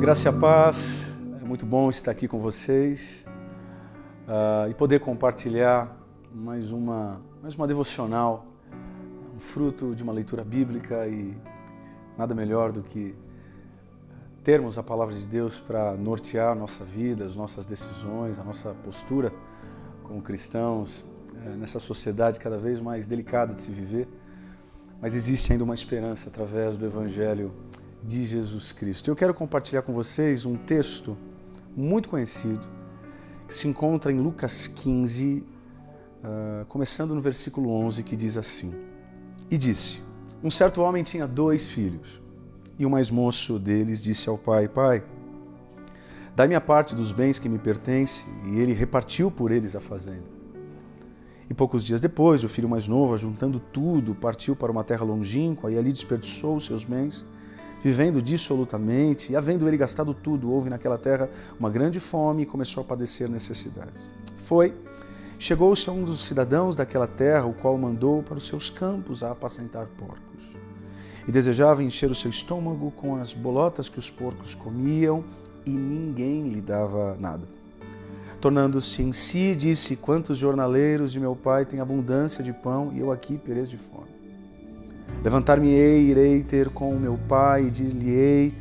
Graça e a paz, é muito bom estar aqui com vocês e poder compartilhar mais uma devocional, um fruto de uma leitura bíblica, e nada melhor do que termos a palavra de Deus para nortear a nossa vida, as nossas decisões, a nossa postura como cristãos nessa sociedade cada vez mais delicada de se viver, mas existe ainda uma esperança através do Evangelho de Jesus Cristo. Eu quero compartilhar com vocês um texto muito conhecido que se encontra em Lucas 15, começando no versículo 11, que diz assim: E disse, um certo homem tinha 2 filhos, e o mais moço deles disse ao pai: Pai, dai-me a parte dos bens que me pertence, e ele repartiu por eles a fazenda. E poucos dias depois, o filho mais novo, ajuntando tudo, partiu para uma terra longínqua e ali desperdiçou os seus bens, vivendo dissolutamente, e havendo ele gastado tudo, houve naquela terra uma grande fome e começou a padecer necessidades. Chegou-se a um dos cidadãos daquela terra, o qual mandou para os seus campos a apacentar porcos. E desejava encher o seu estômago com as bolotas que os porcos comiam, e ninguém lhe dava nada. Tornando-se em si, disse: Quantos jornaleiros de meu pai têm abundância de pão, e eu aqui pereço de fome. Levantar-me-ei, irei ter com o meu pai, e dir-lhe-ei: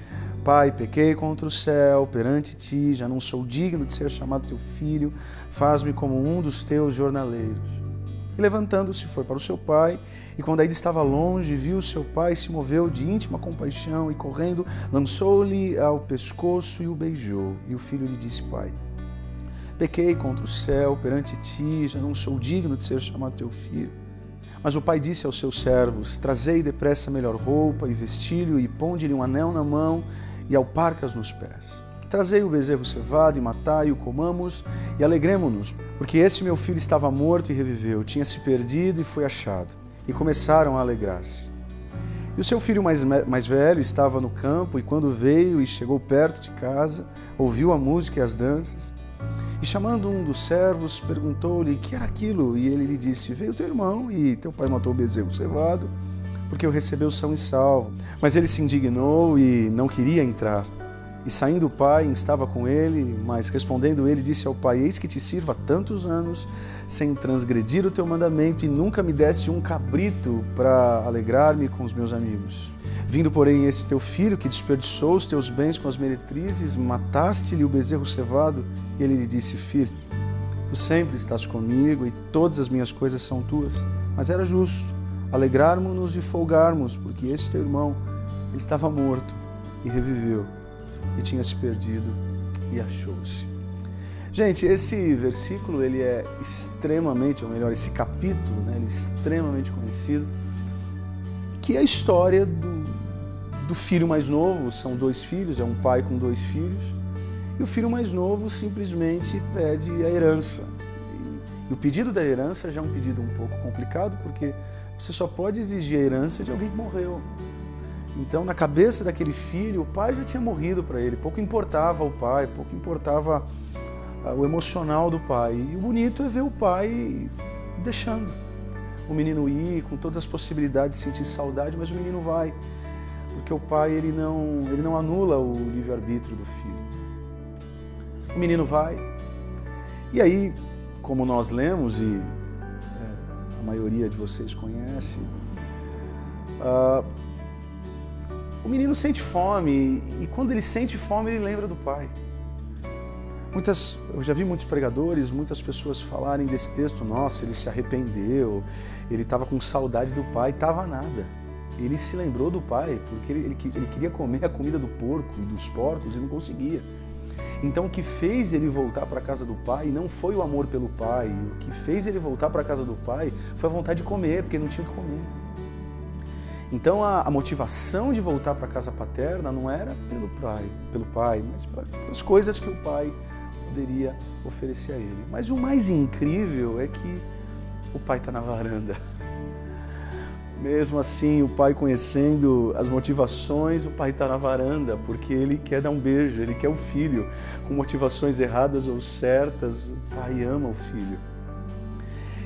Pai, pequei contra o céu, perante ti, já não sou digno de ser chamado teu filho, faz-me como um dos teus jornaleiros. E levantando-se, foi para o seu pai, e quando ainda estava longe, viu seu pai, se moveu de íntima compaixão, e correndo, lançou-lhe ao pescoço e o beijou. E o filho lhe disse: Pai, pequei contra o céu, perante ti, já não sou digno de ser chamado teu filho. Mas o pai disse aos seus servos: Trazei depressa a melhor roupa e vestilho, e ponde-lhe um anel na mão e alparcas nos pés. Trazei o bezerro cevado e matai-o, comamos e alegremo-nos, porque esse meu filho estava morto e reviveu, tinha se perdido e foi achado. E começaram a alegrar-se. E o seu filho mais velho estava no campo, e quando veio e chegou perto de casa, ouviu a música e as danças. E chamando um dos servos, perguntou-lhe que era aquilo, e ele lhe disse: Veio teu irmão e teu pai matou o bezerro cevado, porque o recebeu são e salvo. Mas ele se indignou e não queria entrar. E saindo o pai, estava com ele, mas respondendo ele, disse ao pai: Eis que te sirvo há tantos anos, sem transgredir o teu mandamento, e nunca me deste um cabrito para alegrar-me com os meus amigos. Vindo, porém, esse teu filho, que desperdiçou os teus bens com as meretrizes, mataste-lhe o bezerro cevado. E ele lhe disse: Filho, tu sempre estás comigo, e todas as minhas coisas são tuas. Mas era justo alegrarmos-nos e folgarmos, porque esse teu irmão, ele estava morto e reviveu, e tinha se perdido e achou-se. Gente, esse versículo, ele é extremamente, ou melhor, esse capítulo, né, ele é extremamente conhecido, que é a história do filho mais novo. São 2 filhos, é um pai com 2 filhos, e o filho mais novo simplesmente pede a herança. E o pedido da herança já é um pedido um pouco complicado, porque você só pode exigir a herança de alguém que morreu. Então, na cabeça daquele filho, o pai já tinha morrido para ele, pouco importava o pai, pouco importava o emocional do pai. E o bonito é ver o pai deixando o menino ir, com todas as possibilidades de sentir saudade, mas o menino vai, porque o pai ele não anula o livre-arbítrio do filho. O menino vai, e aí, como nós lemos, e a maioria de vocês conhece, o menino sente fome, e quando ele sente fome, ele lembra do pai. Eu já vi muitos pregadores, muitas pessoas falarem desse texto: nossa, ele se arrependeu, ele estava com saudade do pai. Estava nada. Ele se lembrou do pai, porque ele queria comer a comida do porco e dos porcos e não conseguia. Então o que fez ele voltar para a casa do pai não foi o amor pelo pai, o que fez ele voltar para a casa do pai foi a vontade de comer, porque ele não tinha o que comer. Então a motivação de voltar para a casa paterna não era pelo pai, mas pelas coisas que o pai poderia oferecer a ele. Mas o mais incrível é que o pai está na varanda. Mesmo assim, o pai conhecendo as motivações, o pai está na varanda, porque ele quer dar um beijo, ele quer o filho. Com motivações erradas ou certas, o pai ama o filho.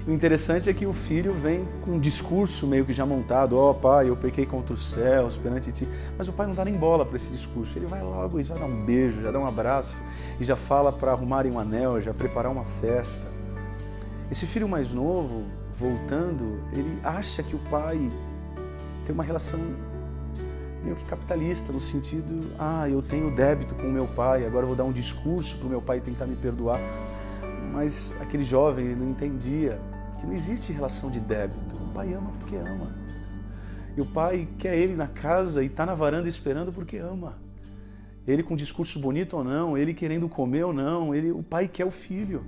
O interessante é que o filho vem com um discurso meio que já montado. Ó, pai, eu pequei contra os céus perante ti. Mas o pai não dá nem bola para esse discurso. Ele vai logo e já dá um beijo, já dá um abraço e já fala para arrumarem um anel, já preparar uma festa. Esse filho mais novo, voltando, ele acha que o pai tem uma relação meio que capitalista, no sentido, eu tenho débito com o meu pai, agora eu vou dar um discurso para o meu pai tentar me perdoar. Mas aquele jovem, ele não entendia que não existe relação de débito. O pai ama porque ama. E o pai quer ele na casa e está na varanda esperando porque ama. Ele com discurso bonito ou não, ele querendo comer ou não, o pai quer o filho.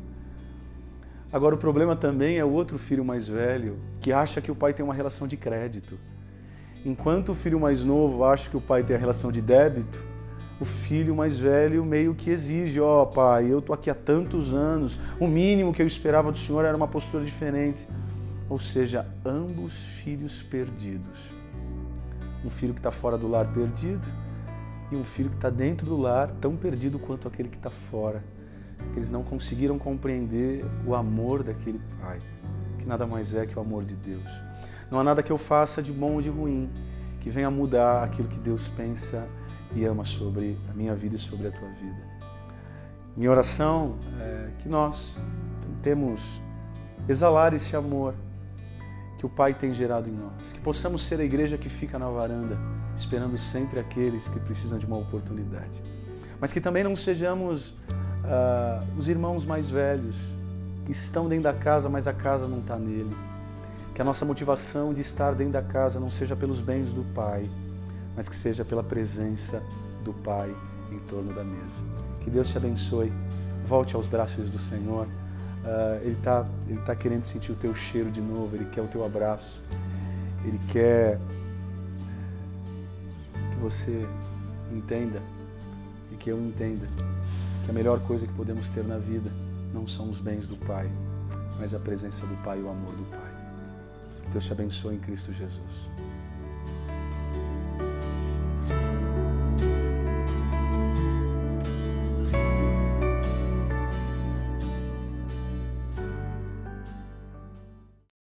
Agora o problema também é o outro filho mais velho, que acha que o pai tem uma relação de crédito. Enquanto o filho mais novo acha que o pai tem a relação de débito, o filho mais velho meio que exige, pai, eu estou aqui há tantos anos, o mínimo que eu esperava do senhor era uma postura diferente. Ou seja, ambos filhos perdidos. Um filho que está fora do lar perdido e um filho que está dentro do lar tão perdido quanto aquele que está fora. Eles não conseguiram compreender o amor daquele pai, que nada mais é que o amor de Deus. Não há nada que eu faça de bom ou de ruim que venha mudar aquilo que Deus pensa e ama sobre a minha vida e sobre a tua vida. Minha oração é que nós tentemos exalar esse amor que o Pai tem gerado em nós, que possamos ser a igreja que fica na varanda, esperando sempre aqueles que precisam de uma oportunidade. Mas que também não sejamos os irmãos mais velhos, que estão dentro da casa, mas a casa não está nele. Que a nossa motivação de estar dentro da casa não seja pelos bens do Pai, mas que seja pela presença do Pai em torno da mesa. Que Deus te abençoe. Volte aos braços do Senhor. Ele tá querendo sentir o teu cheiro de novo, Ele quer o teu abraço. Ele quer que você entenda e que eu entenda que a melhor coisa que podemos ter na vida não são os bens do Pai, mas a presença do Pai e o amor do Pai. Que Deus te abençoe em Cristo Jesus.